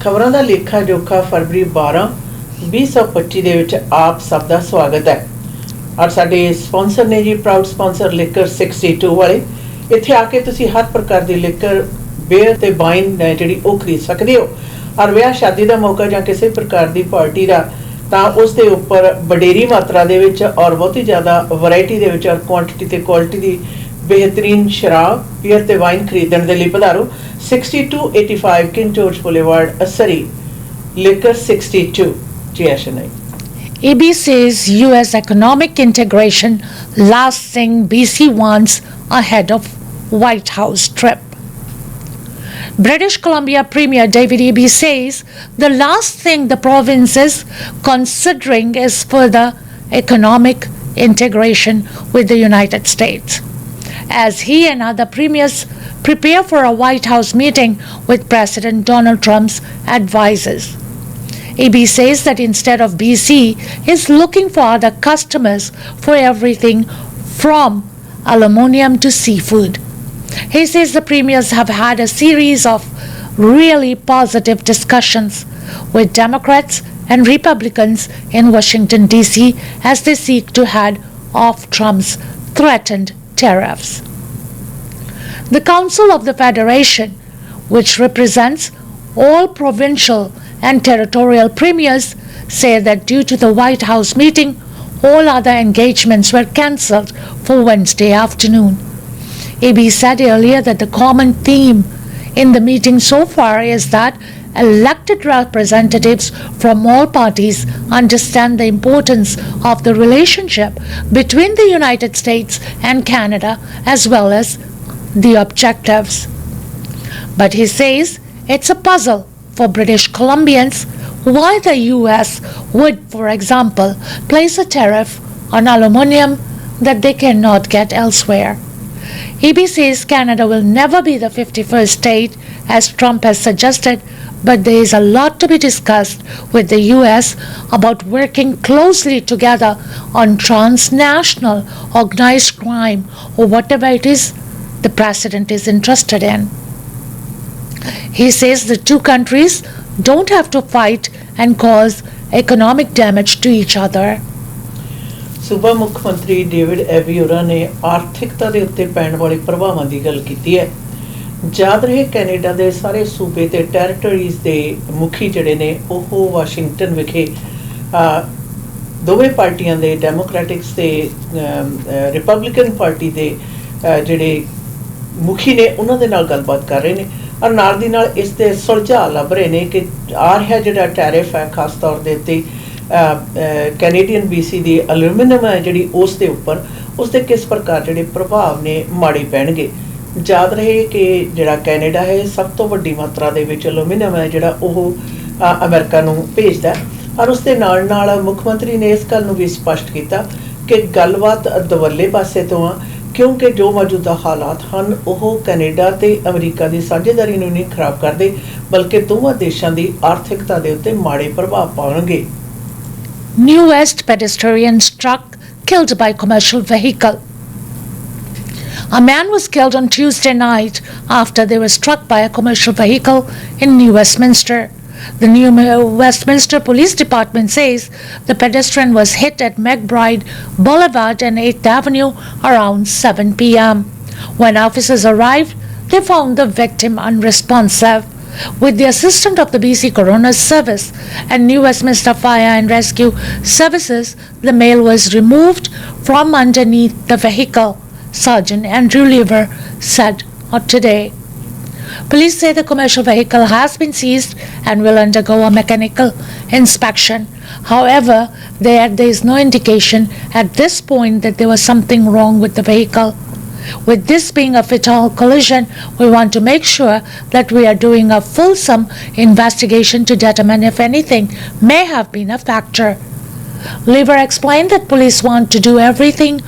खबरां दा लेखा जोखा फरवरी 12 2025 ਦੇ ਵਿੱਚ ਆਪ ਸਭ ਦਾ ਸਵਾਗਤ ਹੈ। ਔਰ ਸਾਡੇ ਸਪਾਂਸਰ ਨੇ ਜੀ ਪ੍ਰਾਊਡ ਸਪਾਂਸਰ ਲਿਕਰ 62 ਵਾਲੇ। ਇੱਥੇ ਆ ਕੇ ਤੁਸੀਂ ਹਰ ਪ੍ਰਕਾਰ ਦੀ ਲਿਕਰ ਬੀਅਰ ਤੇ ਵਾਈਨ ਜਿਹੜੀ ਉਹ ਖਰੀਦ ਸਕਦੇ ਹੋ। ਔਰ ਵਿਆਹ ਸ਼ਾਦੀ ਦਾ ਮੌਕਾ ਜਾਂ ਕਿਸੇ ਪ੍ਰਕਾਰ ਦੀ ਪਾਰਟੀ ਦਾ ਤਾਂ ਉਸ ਦੇ ਉੱਪਰ ਵਡੇਰੀ ਮਾਤਰਾ ਦੇ ਵਿੱਚ ਔਰ ਬਹੁਤੀ ਜ਼ਿਆਦਾ ਵੈਰਾਈਟੀ ਦੇ ਵਿੱਚ ਔਰ ਕੁਆਂਟੀਟੀ ਤੇ ਕੁਆਲਿਟੀ ਦੀ बेहतरीन शराब बियर ते वाइन खरीदने के लिए पधारो 6285 king George boulevard असरी liquor 62 ji आशनाई। EB says US economic integration last thing BC wants ahead of White House trip. British Columbia Premier David Eby says the last thing the province is considering is further economic integration with the United States, as he and other premiers prepare for a White House meeting with President Donald Trump's advisors. EB says that instead of BC is looking for other customers for everything from aluminium to seafood. He says the premiers have had a series of really positive discussions with Democrats and Republicans in Washington, D.C. as they seek to head off Trump's threatened tariffs. The Council of the Federation, which represents all provincial and territorial premiers, say that due to the White House meeting, all other engagements were cancelled for Wednesday afternoon. AB said earlier that the common theme in the meeting so far is that elected representatives from all parties understand the importance of the relationship between the United States and Canada as well as the objectives. But he says it's a puzzle for British Columbians why the US would, for example, place a tariff on aluminium that they cannot get elsewhere. EB says Canada will never be the 51st state as Trump has suggested, but there is a lot to be discussed with the US about working closely together on transnational organized crime or whatever it is the president is interested in. He says the two countries don't have to fight and cause economic damage to each other. सूबा मुख मंत्री David AB होरां ने आर्थिकता ਦੇ ਉੱਤੇ ਪੈਣ ਵਾਲੇ ਪ੍ਰਭਾਵਾਂ ਦੀ ਗੱਲ ਕੀਤੀ ਹੈ। ਯਾਦ ਰਹੇ ਕੈਨੇਡਾ ਦੇ ਸਾਰੇ ਸੂਬੇ ਤੇ ਟੈਰੀਟਰੀਜ਼ ਦੇ ਮੁਖੀ ਜਿਹੜੇ ਨੇ ਉਹ ਵਾਸ਼ਿੰਗਟਨ ਵਿਖੇ ਦੋਵੇਂ ਪਾਰਟੀਆਂ ਦੇ ਡੈਮੋਕ੍ਰੈਟਿਕਸ ਤੇ ਰਿਪਬਲਿਕਨ ਪਾਰਟੀ ਦੇ ਜਿਹੜੇ ਮੁਖੀ ਨੇ ਉਹਨਾਂ ਦੇ ਨਾਲ ਗੱਲਬਾਤ ਕਰ ਰਹੇ ਨੇ ਔਰ ਨਾਲ ਦੀ ਨਾਲ ਇਸ ਦੇ ਸੁਲਝਾਅ ਲੱਭ ਰਹੇ ਨੇ ਕਿ ਆ ਰਿਹਾ ਜਿਹੜਾ ਟੈਰਿਫ ਹੈ ਖਾਸ ਤੌਰ ਦੇ ਉੱਤੇ ਕੈਨੇਡੀਅਨ BC ਦੀ ਐਲੂਮੀਨੀਅਮ ਹੈ ਜਿਹੜੀ ਉਸ ਦੇ ਉੱਪਰ ਉਸ ਦੇ ਕਿਸ ਪ੍ਰਕਾਰ ਜਿਹੜੇ ਪ੍ਰਭਾਵ ਨੇ ਮਾੜੇ ਪੈਣਗੇ। ਯਾਦ ਰਹੇ ਕਿ ਜਿਹੜਾ ਕੈਨੇਡਾ ਹੈ ਸਭ ਤੋਂ ਵੱਡੀ ਮਾਤਰਾ ਦੇ ਵਿੱਚ ਐਲੂਮੀਨੀਅਮ ਹੈ ਜਿਹੜਾ ਉਹ ਅਮਰੀਕਾ ਨੂੰ ਭੇਜਦਾ ਔਰ ਉਸ ਦੇ ਨਾਲ ਨਾਲ ਮੁੱਖ ਮੰਤਰੀ ਨੇ ਇਸ ਗੱਲ ਨੂੰ ਵੀ ਸਪਸ਼ਟ ਕੀਤਾ ਕਿ ਗੱਲਬਾਤ ਦਵੱਲੇ ਪਾਸੇ ਤੋਂ ਆ ਕਿਉਂਕਿ ਜੋ ਮੌਜੂਦਾ ਹਾਲਾਤ ਹਨ ਉਹ ਕੈਨੇਡਾ ਤੇ ਅਮਰੀਕਾ ਦੀ ਸਾਂਝੇਦਾਰੀ ਨੂੰ ਨਹੀਂ ਖਰਾਬ ਕਰਦੇ ਬਲਕਿ ਦੋਵਾਂ ਦੇਸ਼ਾਂ ਦੀ ਆਰਥਿਕਤਾ ਦੇ ਉੱਤੇ ਮਾੜੇ ਪ੍ਰਭਾਵ ਪਾਉਣਗੇ। New West pedestrian struck, killed by commercial vehicle. A man was killed on Tuesday night after they were struck by a commercial vehicle in New Westminster. The New Westminster Police Department says the pedestrian was hit at McBride Boulevard and 8th Avenue around 7 p.m. When officers arrived, they found the victim unresponsive. With the assistance of the BC Coroner's Service and New Westminster Fire and Rescue Services, the male was removed from underneath the vehicle, Sergeant Andrew Lever said today. Police say the commercial vehicle has been seized and will undergo a mechanical inspection. However, there is no indication at this point that there was something wrong with the vehicle. With this being a fatal collision, we want to make sure that we are doing a fulsome investigation to determine if anything may have been a factor. Lever explained that police want to do everything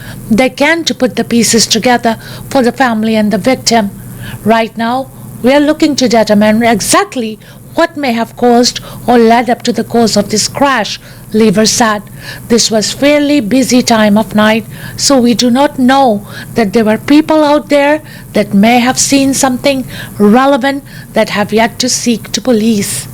they can to put the pieces together for the family and the victim. Right now, we are looking to determine exactly what may have caused or led up to the cause of this crash, Lever said. This was fairly busy time of night, so we do not know that there were people out there that may have seen something relevant that have yet to seek to police.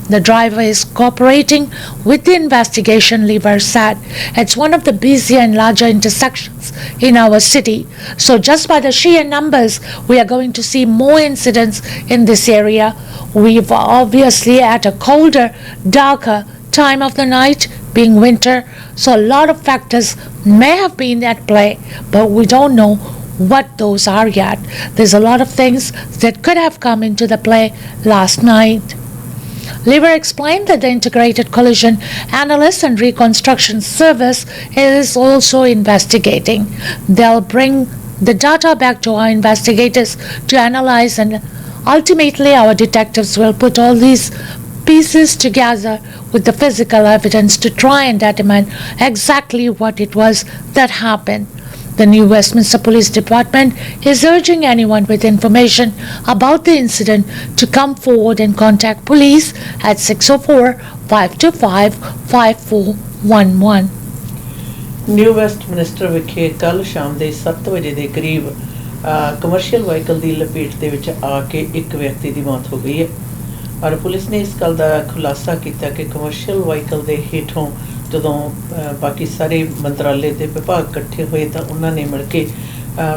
The driver is cooperating with the investigation, Lever said. It's one of the busier and larger intersections in our city. So just by the sheer numbers, we are going to see more incidents in this area. We've obviously at a colder, darker time of the night, being winter, so a lot of factors may have been at play, but we don't know what those are yet. There's a lot of things that could have come into the play last night. Lever explained that the Integrated Collision Analysis and Reconstruction Service is also investigating. They'll bring the data back to our investigators to analyze, and ultimately our detectives will put all these pieces together with the physical evidence to try and determine exactly what it was that happened. The New Westminster Police Department is urging anyone with information about the incident to come forward and contact police at 604-525-5411. New ਵੈਸਟਮਿਨਿਸਟਰ ਵਿਖੇ ਕੱਲ ਸ਼ਾਮ ਦੇ 7 ਵਜੇ ਦੇ ਕਰੀਬ commercial vehicle ਦੀ ਲਪੇਟ ਦੇ ਵਿੱਚ ਆ ਕੇ ਇੱਕ ਵਿਅਕਤੀ ਦੀ ਮੌਤ ਹੋ ਗਈ ਹੈ ਔਰ ਪੁਲਿਸ ਨੇ ਇਸ ਗੱਲ ਦਾ ਖੁਲਾਸਾ ਕੀਤਾ ਕਿ ਕਮਰਸ਼ੀਅਲ ਵਾਹੀਕਲ ਦੇ ਹੇਠੋਂ ਜਦੋਂ ਬਾਕੀ ਸਾਰੇ ਮੰਤਰਾਲੇ ਦੇ ਵਿਭਾਗ ਇਕੱਠੇ ਹੋਏ ਤਾਂ ਉਹਨਾਂ ਨੇ ਮਿਲ ਕੇ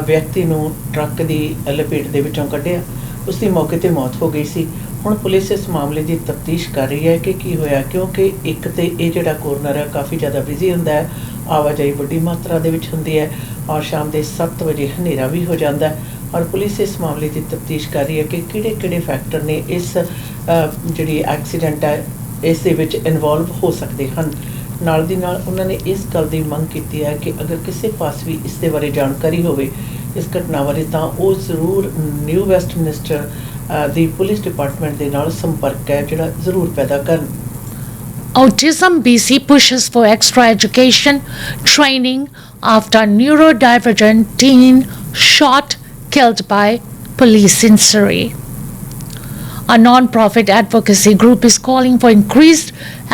ਵਿਅਕਤੀ ਨੂੰ ਟਰੱਕ ਦੀ ਲਪੇਟ ਦੇ ਵਿੱਚੋਂ ਕੱਢਿਆ। ਉਸ ਦੀ ਮੌਕੇ 'ਤੇ ਮੌਤ ਹੋ ਗਈ ਸੀ। ਹੁਣ ਪੁਲਿਸ ਇਸ ਮਾਮਲੇ ਦੀ ਤਫਤੀਸ਼ ਕਰ ਰਹੀ ਹੈ ਕਿ ਕੀ ਹੋਇਆ, ਕਿਉਂਕਿ ਇੱਕ ਤਾਂ ਇਹ ਜਿਹੜਾ ਕੋਰਨਰ ਹੈ ਕਾਫੀ ਜ਼ਿਆਦਾ ਬਿਜ਼ੀ ਹੁੰਦਾ ਹੈ, ਆਵਾਜਾਈ ਵੱਡੀ ਮਾਤਰਾ ਦੇ ਵਿੱਚ ਹੁੰਦੀ ਹੈ ਔਰ ਸ਼ਾਮ ਦੇ 7 ਵਜੇ ਹਨੇਰਾ ਵੀ ਹੋ ਜਾਂਦਾ ਹੈ ਔਰ ਪੁਲਿਸ ਇਸ ਮਾਮਲੇ ਦੀ ਤਫਤੀਸ਼ ਕਰ ਰਹੀ ਹੈ ਕਿ ਕਿਹੜੇ ਫੈਕਟਰ ਨੇ ਇਸ ਜਿਹੜੀ ਐਕਸੀਡੈਂਟ ਹੈ ਇਸ ਦੇ ਵਿੱਚ ਇਨਵੋਲਵ ਹੋ ਸਕਦੇ ਹਨ। ਨਾਲ ਦੀ ਨਾਲ ਉਹਨਾਂ ਨੇ ਇਸ ਗੱਲ ਦੀ ਮੰਗ ਕੀਤੀ ਹੈ ਕਿ ਅਗਰ ਕਿਸੇ ਪਾਸ ਵੀ ਇਸ ਦੇ ਬਾਰੇ ਜਾਣਕਾਰੀ ਹੋਵੇ ਇਸ ਘਟਨਾ ਬਾਰੇ ਤਾਂ ਉਹ ਜ਼ਰੂਰ ਨਿਊ ਵੈਸਟਮਿਨਿਸਟਰ ਦੀ ਪੁਲਿਸ ਡਿਪਾਰਟਮੈਂਟ ਦੇ ਨਾਲ ਸੰਪਰਕ ਹੈ ਜਿਹੜਾ ਜ਼ਰੂਰ ਪੈਦਾ ਕਰਨ। Autism BC pushes for extra education training after neurodivergent teen shot, killed by police in Surrey. A non-profit advocacy group is calling for increased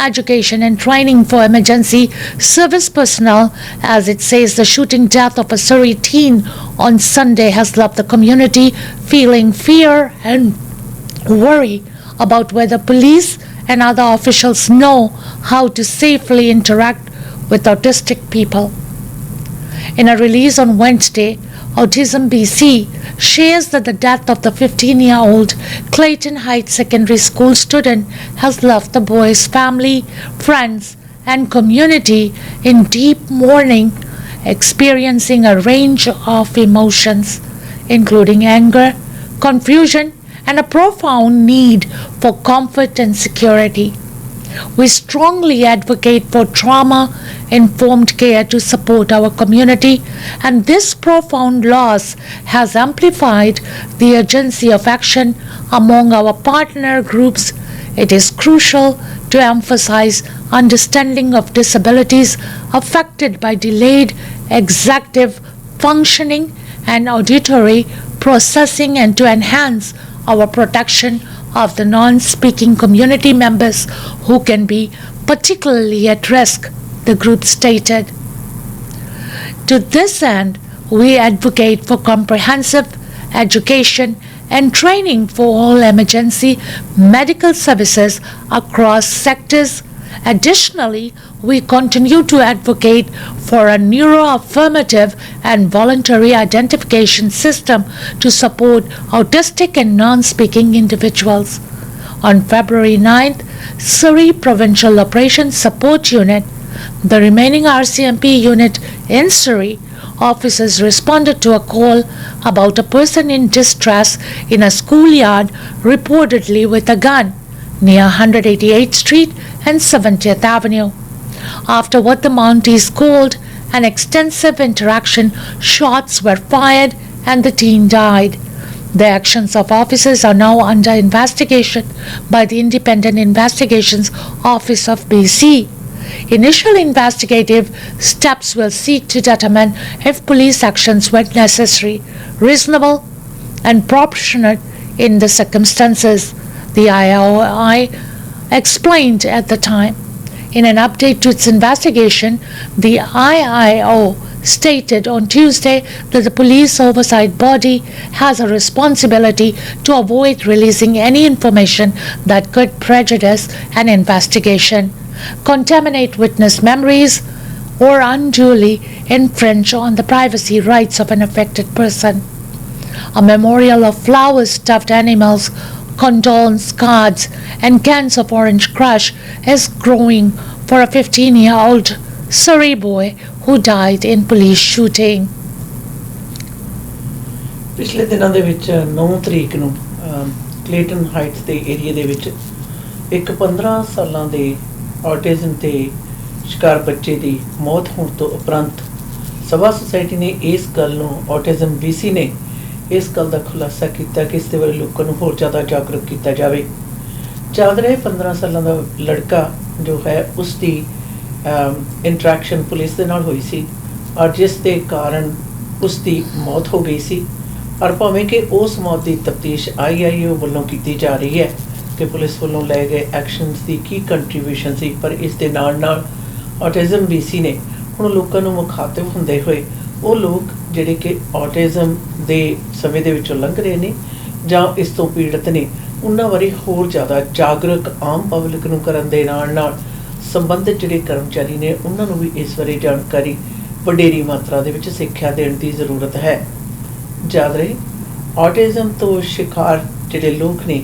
education and training for emergency service personnel, as it says the shooting death of a Surrey teen on Sunday has left the community feeling fear and worry about whether police and other officials know how to safely interact with autistic people. In a release on Wednesday, Autism BC shares that the death of the 15-year-old Clayton Heights Secondary School student has left the boy's family, friends, and community in deep mourning, experiencing a range of emotions, including anger, confusion, and a profound need for comfort and security. We strongly advocate for trauma-informed care to support our community, and this profound loss has amplified the urgency of action among our partner groups. It is crucial to emphasize understanding of disabilities affected by delayed executive functioning and auditory processing, and to enhance our protection of the non-speaking community members who can be particularly at risk, the group stated. To this end, we advocate for comprehensive education and training for all emergency medical services across sectors. Additionally, we continue to advocate for a neuro-affirmative and voluntary identification system to support autistic and non-speaking individuals. On February 9th, Surrey Provincial Operations Support Unit, the remaining RCMP unit in Surrey, officers responded to a call about a person in distress in a schoolyard, reportedly with a gun, near 188th Street and 70th Avenue. After what the Mounties called an extensive interaction, shots were fired and the teen died. The actions of officers are now under investigation by the Independent Investigations Office of BC. Initial investigative steps will seek to determine if police actions were necessary, reasonable, and proportionate in the circumstances, the IOI explained at the time. In an update to its investigation, the IIO stated on Tuesday that the police oversight body has a responsibility to avoid releasing any information that could prejudice an investigation, contaminate witness memories, or unduly infringe on the privacy rights of an affected person. A memorial of flowers, stuffed animals, condolence cards, and cans of Orange Crush is growing for a 15-year-old Surrey boy who died in police shooting. ਪਿਛਲੇ ਦਿਨਾਂ ਦੇ ਵਿੱਚ 9 ਤਰੀਕ ਨੂੰ Clayton heights ਦੇ area ਦੇ ਵਿੱਚ ਇੱਕ 15 ਸਾਲਾਂ ਦੇ ਆਟਿਜ਼ਮ ਤੇ ਸ਼ਿਕਾਰ ਬੱਚੇ ਦੀ ਮੌਤ ਹੋਣ ਤੋਂ ਉਪਰੰਤ ਸਭਾ ਸੁਸਾਇਟੀ ਨੇ ਇਸ ਗੱਲ ਨੂੰ ਆਟਿਜ਼ਮ BC ਨੇ ਇਸ ਗੱਲ ਦਾ ਖੁਲਾਸਾ ਕੀਤਾ ਕਿ ਇਸ ਦੇ ਬਾਰੇ ਲੋਕਾਂ ਨੂੰ ਹੋਰ ਜ਼ਿਆਦਾ ਜਾਗਰੂਕ ਕੀਤਾ ਜਾਵੇ। ਚੱਲ ਰਿਹਾ 15 ਸਾਲਾਂ ਦਾ ਲੜਕਾ ਜੋ ਹੈ ਉਸ ਦੀ ਇੰਟਰੈਕਸ਼ਨ ਪੁਲਿਸ ਦੇ ਨਾਲ ਹੋਈ ਸੀ ਔਰ ਜਿਸ ਦੇ ਕਾਰਨ ਉਸ ਦੀ ਮੌਤ ਹੋ ਗਈ ਸੀ ਔਰ ਭਾਵੇਂ ਕਿ ਉਸ ਮੌਤ ਦੀ ਤਫਤੀਸ਼ IIO ਵੱਲੋਂ ਕੀਤੀ ਜਾ ਰਹੀ ਹੈ ਕਿ ਪੁਲਿਸ ਵੱਲੋਂ ਲਏ ਗਏ ਐਕਸ਼ਨਸ ਦੀ ਕੀ ਕੰਟਰੀਬਿਊਸ਼ਨ ਸੀ, ਪਰ ਇਸ ਦੇ ਨਾਲ ਨਾਲ ਆਟਿਜ਼ਮ BC ਨੇ ਹੁਣ ਲੋਕਾਂ ਨੂੰ ਮੁਖਾਤਿਬ ਹੁੰਦੇ ਹੋਏ ਉਹ ਲੋਕ ਜਿਹੜੇ ਕਿ ਆਟਿਜ਼ਮ ਦੇ ਸਮੇਂ ਦੇ ਵਿੱਚੋਂ ਲੰਘ ਰਹੇ ਨੇ ਜਾਂ ਇਸ ਤੋਂ ਪੀੜਤ ਨੇ ਉਹਨਾਂ ਬਾਰੇ ਹੋਰ ਜ਼ਿਆਦਾ ਜਾਗਰੂਕ ਆਮ ਪਬਲਿਕ ਨੂੰ ਕਰਨ ਦੇ ਨਾਲ ਨਾਲ ਸੰਬੰਧਿਤ ਜਿਹੜੇ ਕਰਮਚਾਰੀ ਨੇ ਉਹਨਾਂ ਨੂੰ ਵੀ ਇਸ ਬਾਰੇ ਜਾਣਕਾਰੀ ਵਡੇਰੀ ਮਾਤਰਾ ਦੇ ਵਿੱਚ ਸਿੱਖਿਆ ਦੇਣ ਦੀ ਜ਼ਰੂਰਤ ਹੈ। ਯਾਦ ਰਹੇ ਆਟਿਜ਼ਮ ਤੋਂ ਸ਼ਿਕਾਰ ਜਿਹੜੇ ਲੋਕ ਨੇ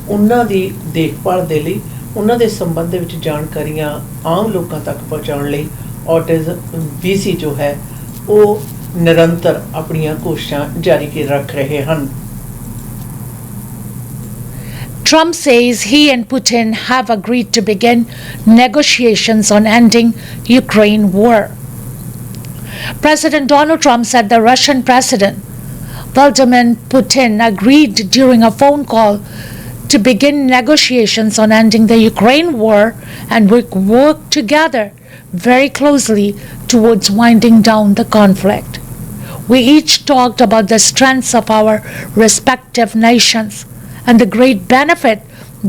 ਉਹਨਾਂ ਦੀ ਦੇਖਭਾਲ ਦੇ ਲਈ ਉਹਨਾਂ ਦੇ ਸੰਬੰਧ ਦੇ ਵਿੱਚ ਜਾਣਕਾਰੀਆਂ ਆਮ ਲੋਕਾਂ ਤੱਕ ਪਹੁੰਚਾਉਣ ਲਈ ਆਟਿਜ਼ਮ BC ਜੋ ਹੈ ਉਹ ਨਿਰੰਤਰ ਆਪਣੀਆਂ ਕੋਸ਼ਿਸ਼ਾਂ ਜਾਰੀ ਰੱਖ ਰਹੇ ਹਨ। Trump says he and Putin have agreed to begin negotiations on ending Ukraine war. President Donald Trump said the Russian President Vladimir Putin agreed during a phone call to begin negotiations on ending the Ukraine war and would work together very closely towards winding down the conflict. We each talked about the strengths of our respective nations and the great benefit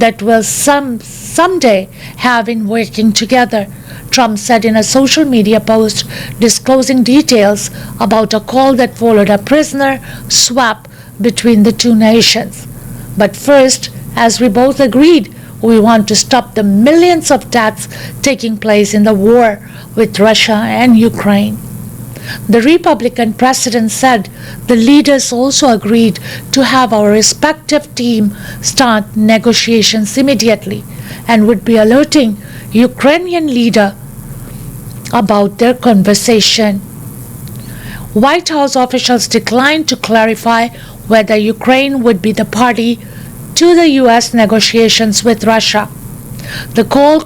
that we'll someday have in working together, Trump said in a social media post disclosing details about a call that followed a prisoner swap between the two nations. But first, as we both agreed, we want to stop the millions of deaths taking place in the war with Russia and Ukraine. The Republican president said the leaders also agreed to have our respective team start negotiations immediately and would be alerting Ukrainian leader about their conversation. White House officials declined to clarify whether Ukraine would be the party to the U.S. negotiations with Russia. The call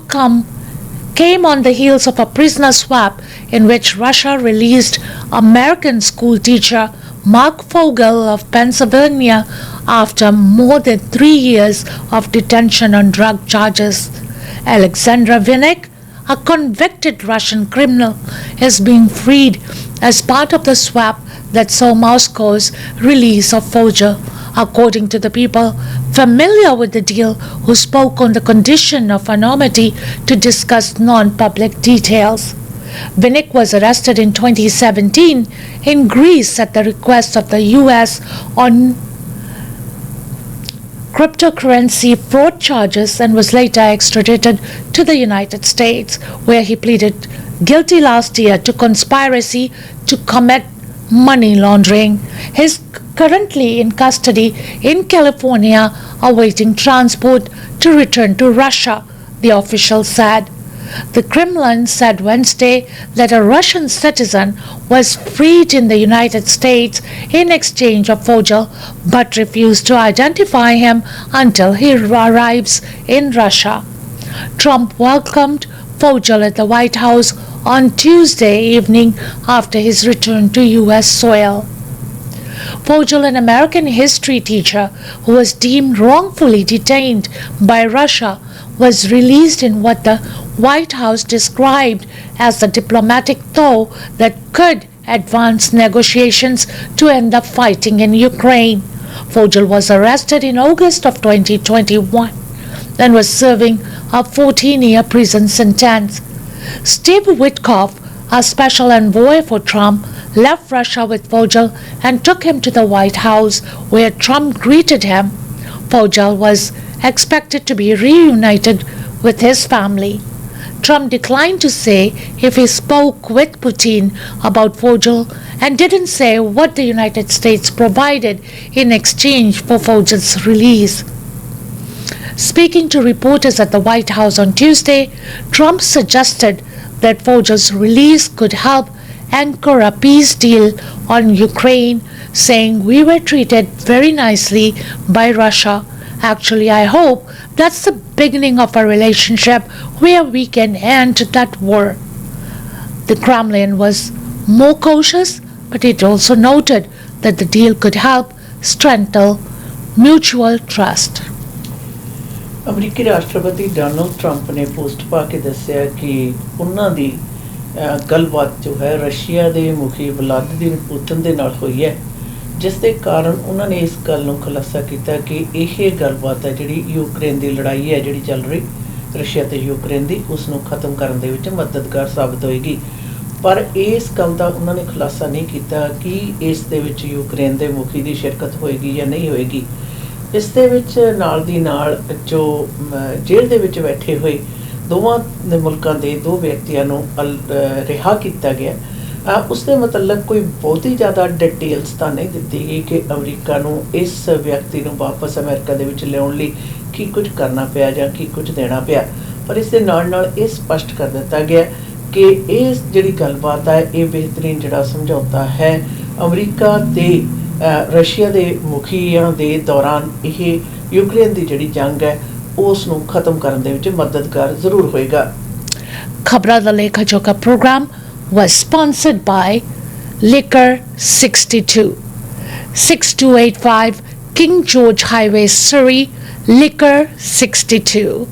came on the heels of a prisoner swap in which Russia released American school teacher Mark Fogel of Pennsylvania after more than 3 years of detention on drug charges. Alexandra Vinnik, a convicted Russian criminal, is being freed as part of the swap that saw Moscow's release of Fogel, according to the people familiar with the deal who spoke on the condition of anonymity to discuss non-public details. Vinnik was arrested in 2017 in Greece at the request of the US on cryptocurrency fraud charges and was later extradited to the United States, where he pleaded guilty last year to conspiracy to commit money laundering. He is currently in custody in California awaiting transport to return to Russia, the official said. The Kremlin said Wednesday that a Russian citizen was freed in the United States in exchange of Fogel, but refused to identify him until he arrives in Russia. Trump welcomed Fogel at the White House on Tuesday evening after his return to U.S. soil. Fogel, an American history teacher who was deemed wrongfully detained by Russia, was released in what the White House described as a diplomatic thaw that could advance negotiations to end the fighting in Ukraine. Fogel was arrested in August of 2021 and was serving a 14-year prison sentence. Steve Witkoff, a special envoy for Trump, left Russia with Vogel and took him to the White House, where Trump greeted him. Vogel was expected to be reunited with his family. Trump declined to say if he spoke with Putin about Vogel and didn't say what the United States provided in exchange for Vogel's release. Speaking to reporters at the White House on Tuesday, Trump suggested that Vogel's release could help anchor a peace deal on Ukraine, saying, "We were treated very nicely by Russia. Actually, I hope that's the beginning of a relationship where we can end that war." The Kremlin was more cautious, but it also noted that the deal could help strengthen mutual trust. ਅਮਰੀਕੀ ਰਾਸ਼ਟਰਪਤੀ Donald Trump ਨੇ post ਪਾ ਕੇ ਦੱਸਿਆ ਕਿ ਉਹਨਾਂ ਦੀ ਗੱਲਬਾਤ ਜੋ ਹੈ ਰਸ਼ੀਆ ਦੇ ਮੁਖੀ ਵਲਾਦੀਮੀਰ ਪੁਤਿਨ ਦੇ ਨਾਲ ਹੋਈ ਹੈ, ਜਿਸ ਦੇ ਕਾਰਨ ਉਹਨਾਂ ਨੇ ਇਸ ਗੱਲ ਨੂੰ ਖੁਲਾਸਾ ਕੀਤਾ ਕਿ ਇਹ ਗੱਲਬਾਤ ਹੈ ਜਿਹੜੀ ਯੂਕਰੇਨ ਦੀ ਲੜਾਈ ਹੈ ਜਿਹੜੀ ਚੱਲ ਰਹੀ ਰਸ਼ੀਆ ਤੇ ਯੂਕਰੇਨ ਦੀ, ਉਸ ਨੂੰ ਖਤਮ ਕਰਨ ਦੇ ਵਿੱਚ ਮਦਦਗਾਰ ਸਾਬਤ ਹੋਏਗੀ। ਪਰ ਇਸ ਗੱਲ ਦਾ ਉਹਨਾਂ ਨੇ ਖੁਲਾਸਾ ਨਹੀਂ ਕੀਤਾ ਕਿ ਇਸ ਦੇ ਵਿੱਚ ਯੂਕਰੇਨ ਦੇ ਮੁਖੀ ਦੀ ਸ਼ਿਰਕਤ ਹੋਏਗੀ ਜਾਂ ਨਹੀਂ ਹੋਏਗੀ। ਇਸ ਦੇ ਵਿੱਚ ਨਾਲ ਦੀ ਨਾਲ ਜੋ ਜੇਲ੍ਹ ਦੇ ਵਿੱਚ ਬੈਠੇ ਹੋਏ ਦੋਵਾਂ ਮੁਲਕਾਂ ਦੇ ਦੋ ਵਿਅਕਤੀਆਂ ਨੂੰ ਰਿਹਾ ਕੀਤਾ ਗਿਆ। ਉਸ ਦੇ ਮਤਲਬ ਕੋਈ ਬਹੁਤੀ ਜ਼ਿਆਦਾ ਡਿਟੇਲਸ ਤਾਂ ਨਹੀਂ ਦਿੱਤੀ ਗਈ ਕਿ ਅਮਰੀਕਾ ਨੂੰ ਇਸ ਵਿਅਕਤੀ ਨੂੰ ਵਾਪਸ ਅਮਰੀਕਾ ਦੇ ਵਿੱਚ ਲਿਆਉਣ ਲਈ ਕੀ ਕੁਝ ਕਰਨਾ ਪਿਆ ਜਾਂ ਕੀ ਕੁਝ ਦੇਣਾ ਪਿਆ। ਪਰ ਇਸ ਦੇ ਨਾਲ ਨਾਲ ਇਹ ਸਪਸ਼ਟ ਕਰ ਦਿੱਤਾ ਗਿਆ ਕਿ ਇਹ ਜਿਹੜੀ ਗੱਲਬਾਤ ਹੈ ਇਹ ਬਿਹਤਰੀਨ ਜਿਹੜਾ ਸਮਝੌਤਾ ਹੈ ਅਮਰੀਕਾ ਤੇ ਰਸ਼ੀਆ ਦੇ ਮੁਖੀਆਂ ਦੇ ਦੌਰਾਨ ਇਹ ਯੂਕਰੇਨ ਦੀ ਜਿਹੜੀ ਜੰਗ ਹੈ ਉਸ ਨੂੰ ਖਤਮ ਕਰਨ ਦੇ ਵਿੱਚ ਮਦਦਗਾਰ ਜ਼ਰੂਰ ਹੋਏਗਾ। Khabran Da Lekha Jokha program was sponsored by Lekha 62, 6285 King George Highway, Surrey, Lekha 62.